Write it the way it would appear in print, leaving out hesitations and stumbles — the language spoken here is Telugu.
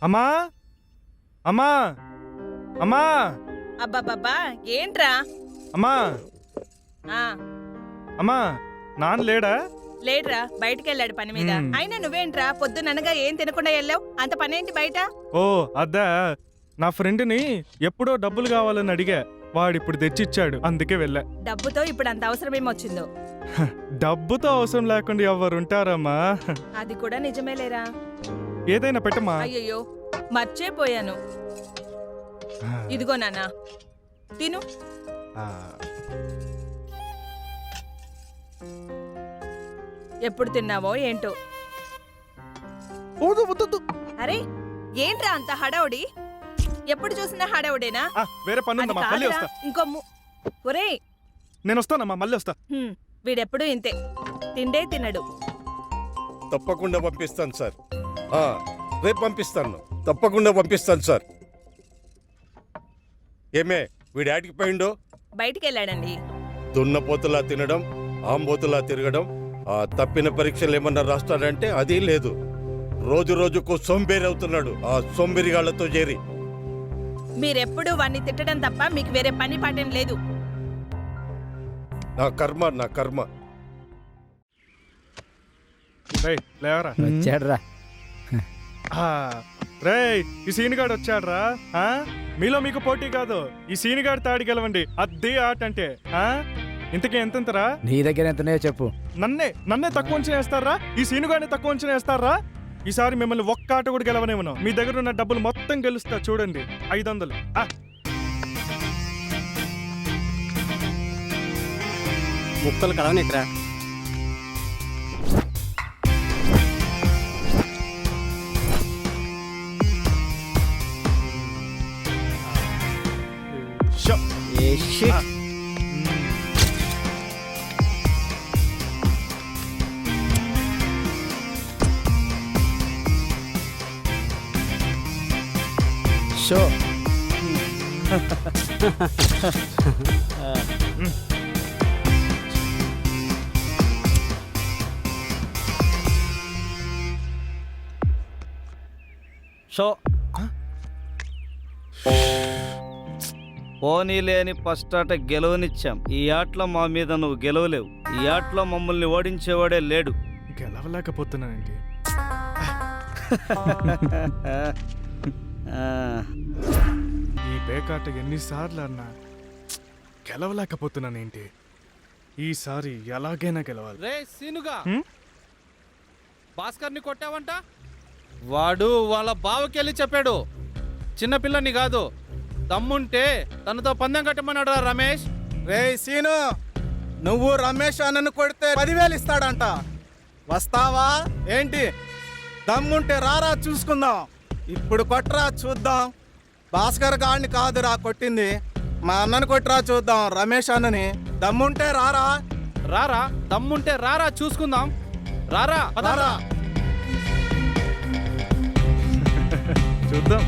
అమ్మా అమ్మా అమ్మా అబ్బాబ్బా ఏంట్రా? అమ్మా ఆ అమ్మా నాన్న లేడా? లేడ్రా, బయటికెళ్ళాడు పని మీద. అయినా నువ్వేంట్రా పొద్దుననగా ఏం తినకుండా వెళ్ళావు? అంత పనేంటి బయట? ఓ అద్దా, నా ఫ్రెండ్ని ఎప్పుడో డబ్బులు కావాలని అడిగా, వాడిప్పుడు తెచ్చిచ్చాడు, అందుకే వెళ్ళా. డబ్బుతో ఇప్పుడు అంత అవసరమేమొచ్చిందో? డబ్బుతో అవసరం లేకుండా ఎవరుంటారమ్మా? అది కూడా నిజమేలేరా. ఏదైనా పెట్టమ్మా. అయ్యయ్యో మర్చిపోయాను. ఇదిగో నాన్నా తిను. ఎప్పుడు తిన్నావో ఏంటో. అరే ఏంట్రా అంత హడావుడి? ఎప్పుడు చూసినా హడావుడేనా? వేరే పని ఉందమ్మా, మళ్ళీ వస్తా. ఇంకో ఒరే నేను వస్తానమ్మా, మళ్ళీ వస్తా. వీడెప్పుడు ఇంతే, తిండే తినడు. తప్పకుండా పంపిస్తాను సార్. రేపు పంపిస్తాను, తప్పకుండా పంపిస్తాను సార్. ఏమే వీడి ఆటికి పోయిండో? బయటికెళ్ళాడండి. దున్నపోతులా తినడం, ఆంబోతులా తిరగడం, తప్పిన పరీక్షలు ఏమన్నా రాస్తాడంటే అది లేదు. రోజు రోజుకు సోంబేరి అవుతున్నాడు ఆ సోంబేరిగాళ్లతో చేరి. మీరెప్పుడు వాణ్ణి తిట్టడం తప్ప మీకు వేరే పని పాటేం లేదు. నా కర్మ, నా కర్మ. వచ్చాడ్రా. రేయ్, ఈ సీనిగాడు వచ్చాడ్రా. మీలో మీకు పోటీ కాదు, ఈ సీనిగాడు తాడి గెలవండి, అదే ఆట అంటే. ఇంతకీ ఎంతరా? నీ దగ్గర ఎంతనే చెప్పు. నన్నే తక్కువ అంచనా వేస్తారా? ఈ సీనుగాడిని తక్కువ అంచనా వేస్తారా? ఈసారి మిమ్మల్ని ఒక్క ఆట కూడా గెలవనేమను. మీ దగ్గర ఉన్న డబ్బులు మొత్తం గెలుస్తా, చూడండి. 500. ముక్కలు కలవనిద్రా. షో షో పోనీ లేని ఫస్ట్ ఆట గెలవనిచ్చాం. ఈ ఆటలో మా మీద నువ్వు గెలవలేవు. ఈ ఆటలో మమ్మల్ని ఓడించేవాడే లేడు. గెలవలేకపోతున్నానండి. ఈ పేకాట ఎన్నిసార్లు అన్నా గెలవలేకపోతున్నానేంటి? ఈసారి ఎలాగైనా గెలవాలి. రే సీనుగా, భాస్కర్ని కొట్టావంట? వాడు వాళ్ళ బావకెళ్ళి చెప్పాడు, చిన్నపిల్లని కాదు, దమ్ముంటే తనతో పందెం కట్టమన్నాడు రా రమేష్. రే సీను, నువ్వు రమేష్ అన్నను కొడితే 10,000 ఇస్తాడంట. వస్తావా ఏంటి? దమ్ముంటే రారా చూసుకుందాం. ఇప్పుడు కొట్టరా చూద్దాం. భాస్కర్ గాడిని కాదురా కొట్టింది, మా అన్నను కొట్టరా చూద్దాం, రమేష్ అన్నని. దమ్ముంటే రారా. రారా, దమ్ముంటే రారా చూసుకుందాం. రారా పదారా. చూద్దాం.